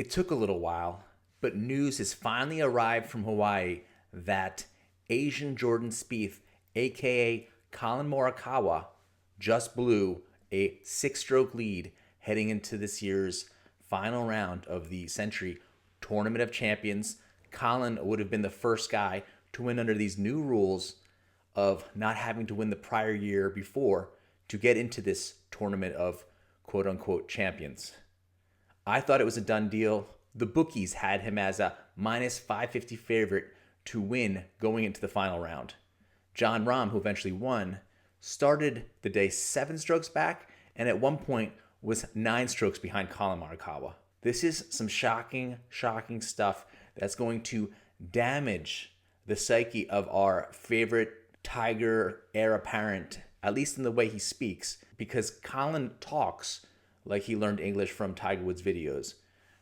It took a little while, but news has finally arrived from Hawaii that Asian Jordan Spieth, aka Collin Morikawa, just blew a 6-stroke lead heading into this year's final round of the Sentry Tournament of Champions. Collin would have been the first guy to win under these new rules of not having to win the prior year before to get into this tournament of quote-unquote champions. I thought it was a done deal. The bookies had him as a minus 550 favorite to win going into the final round. Jon Rahm, who eventually won, started the day 7 strokes back and at one point was 9 strokes behind Collin Morikawa. This is some shocking stuff that's going to damage the psyche of our favorite Tiger heir apparent, at least in the way he speaks, because Collin talks like he learned English from Tiger Woods videos.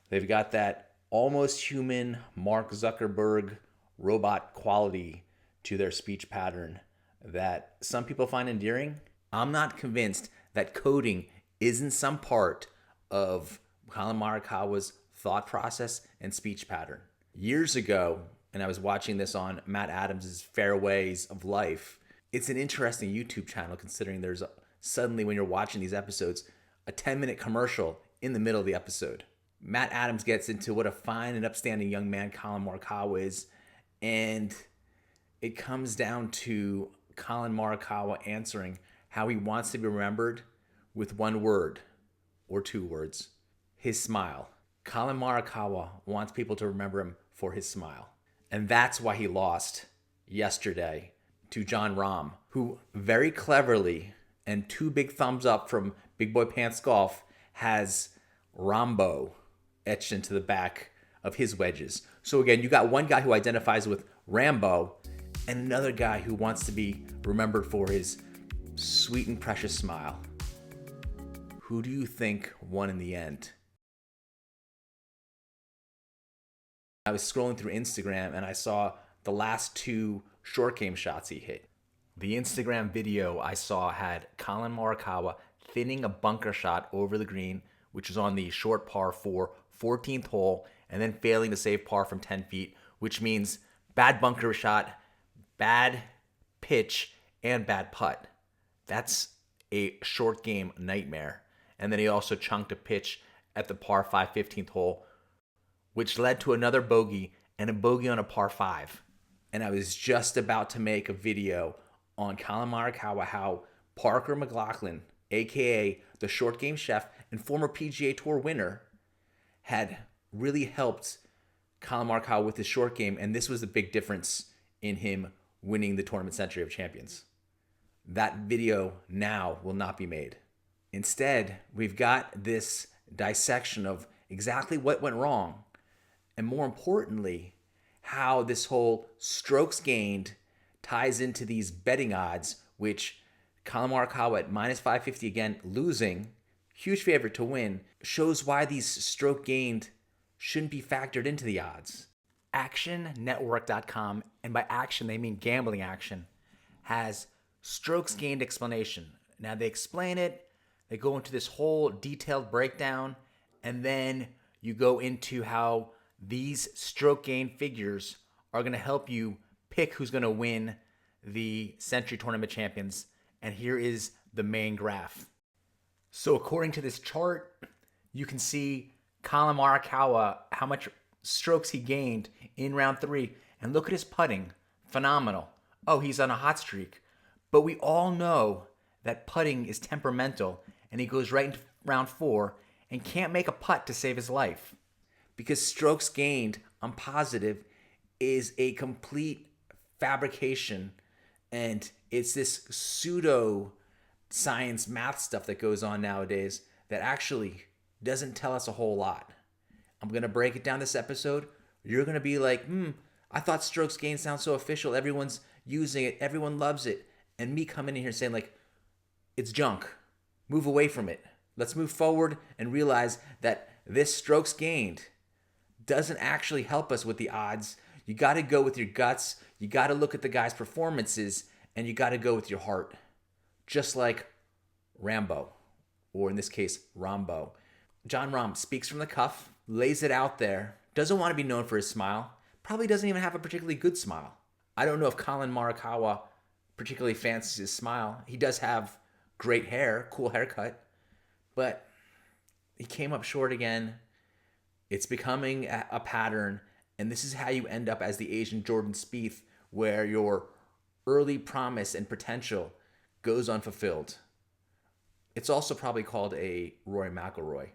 They've got that almost human Mark Zuckerberg robot quality to their speech pattern that some people find endearing. I'm not convinced that coding isn't some part of Collin Morikawa's thought process and speech pattern. Years ago, and I was watching this on Matt Adams' Fairways of Life, it's an interesting YouTube channel considering there's suddenly, when you're watching these episodes, a 10-minute commercial in the middle of the episode. Matt Adams gets into what a fine and upstanding young man Collin Morikawa is, and it comes down to Collin Morikawa answering how he wants to be remembered with one word or 2 words: his smile. Collin Morikawa wants people to remember him for his smile. And that's why he lost yesterday to Jon Rahm, who very cleverly, and 2 big thumbs up from Big Boy Pants Golf, has Rambo etched into the back of his wedges. So again, you got one guy who identifies with Rambo and another guy who wants to be remembered for his sweet and precious smile. Who do you think won in the end? I was scrolling through Instagram and I saw the last 2 short game shots he hit. The Instagram video I saw had Collin Morikawa thinning a bunker shot over the green, which was on the short par 4, 14th hole, and then failing to save par from 10 feet, which means bad bunker shot, bad pitch, and bad putt. That's a short game nightmare. And then he also chunked a pitch at the par 5, 15th hole, which led to another bogey and a bogey on a par 5. And I was just about to make a video on Collin Morikawa, how Parker McLaughlin, aka the short game chef and former PGA Tour winner, had really helped Collin Morikawa with his short game, and this was the big difference in him winning the Tournament Century of Champions. That video now will not be made. Instead, we've got this dissection of exactly what went wrong, and more importantly, how this whole strokes gained ties into these betting odds, which Collin Morikawa at minus 550 again, losing, huge favorite to win, shows why these stroke gained shouldn't be factored into the odds. ActionNetwork.com, and by action they mean gambling action, has strokes gained explanation. Now they explain it, they go into this whole detailed breakdown, and then you go into how these stroke gain figures are going to help you pick who's going to win the Sentry Tournament Champions. And here is the main graph. So according to this chart, you can see Collin Morikawa, how much strokes he gained in round 3. And look at his putting. Phenomenal. Oh, he's on a hot streak. But we all know that putting is temperamental, and he goes right into round 4 and can't make a putt to save his life. Because strokes gained, I'm positive, is a complete fabrication, and it's this pseudo science math stuff that goes on nowadays that actually doesn't tell us a whole lot. I'm going to break it down this episode. You're going to be like, I thought strokes gained sounds so official. Everyone's using it. Everyone loves it. And me coming in here saying like, it's junk. Move away from it. Let's move forward and realize that this strokes gained doesn't actually help us with the odds. You got to go with your guts. You got to look at the guy's performances, and you got to go with your heart. Just like Rambo, or in this case, Rambo. Jon Rahm speaks from the cuff, lays it out there, doesn't want to be known for his smile, probably doesn't even have a particularly good smile. I don't know if Collin Morikawa particularly fancies his smile. He does have great hair, cool haircut, but he came up short again. It's becoming a pattern, and this is how you end up as the Asian Jordan Spieth, where your early promise and potential goes unfulfilled. It's also probably called a Rory McIlroy.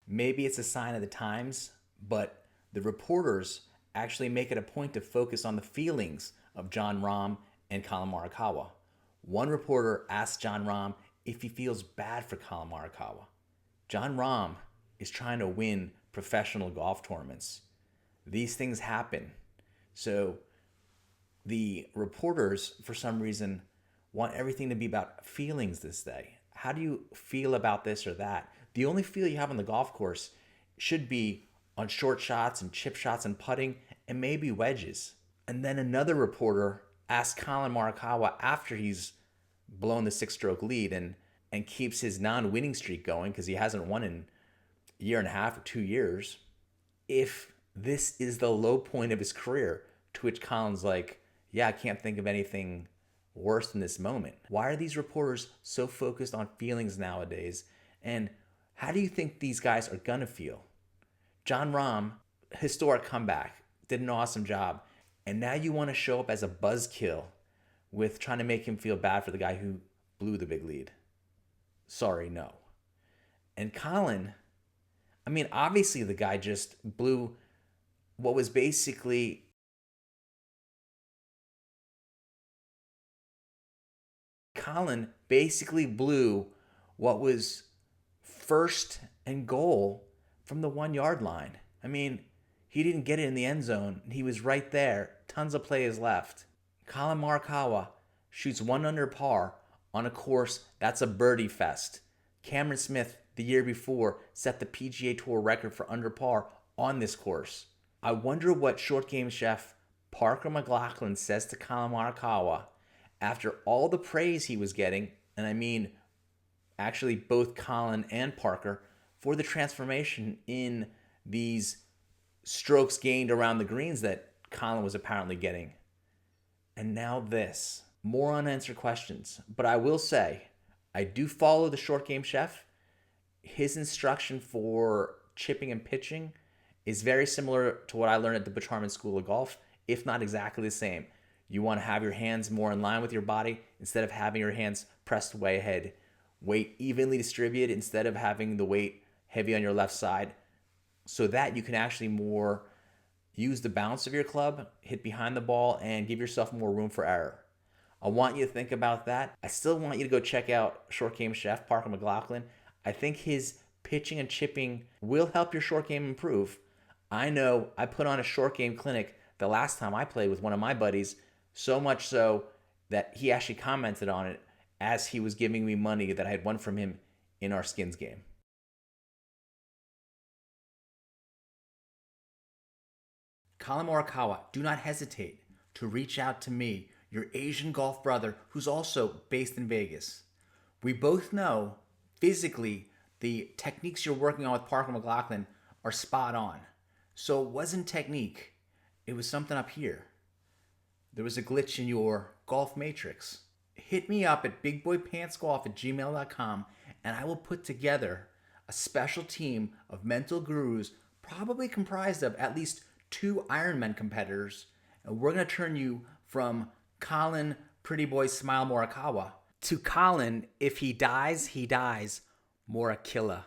Maybe it's a sign of the times, but the reporters actually make it a point to focus on the feelings of Jon Rahm and Collin Morikawa. One reporter asked Jon Rahm if he feels bad for Collin Morikawa. Jon Rahm is trying to win professional golf tournaments. These things happen. So the reporters, for some reason, want everything to be about feelings this day. How do you feel about this or that? The only feel you have on the golf course should be on short shots and chip shots and putting and maybe wedges. And then another reporter asked Collin Morikawa after he's blown the 6-stroke lead and keeps his non-winning streak going because he hasn't won in a year and a half or 2 years, if this is the low point of his career, to which Collin's like, yeah, I can't think of anything worse than this moment. Why are these reporters so focused on feelings nowadays? And how do you think these guys are going to feel? Jon Rahm, historic comeback, did an awesome job. And now you want to show up as a buzzkill with trying to make him feel bad for the guy who blew the big lead. Sorry, no. And Collin, I mean, obviously the guy just blew what was basically Collin basically blew what was first and goal from the 1-yard line. I mean, he didn't get it in the end zone. He was right there. Tons of plays left. Collin Morikawa shoots 1 under par on a course that's a birdie fest. Cameron Smith, the year before, set the PGA Tour record for under par on this course. I wonder what short game chef Parker McLaughlin says to Collin Morikawa after all the praise he was getting, and I mean actually both Collin and Parker, for the transformation in these strokes gained around the greens that Collin was apparently getting. And now this. More unanswered questions. But I will say, I do follow the short game chef. His instruction for chipping and pitching is very similar to what I learned at the Butch-Harmon School of Golf, if not exactly the same. You want to have your hands more in line with your body instead of having your hands pressed way ahead. Weight evenly distributed instead of having the weight heavy on your left side, so that you can actually more use the bounce of your club, hit behind the ball, and give yourself more room for error. I want you to think about that. I still want you to go check out short game chef Parker McLaughlin. I think his pitching and chipping will help your short game improve. I know I put on a short game clinic the last time I played with one of my buddies, so much so that he actually commented on it as he was giving me money that I had won from him in our skins game. Collin Morikawa, do not hesitate to reach out to me, your Asian golf brother who's also based in Vegas. We both know physically the techniques you're working on with Parker McLaughlin are spot on. So it wasn't technique, it was something up here. There was a glitch in your golf matrix. Hit me up at bigboypantsgolf@gmail.com and I will put together a special team of mental gurus, probably comprised of at least 2 Ironman competitors, and we're going to turn you from Collin Pretty Boy Smile Morikawa to Collin, if he dies, Morikilla.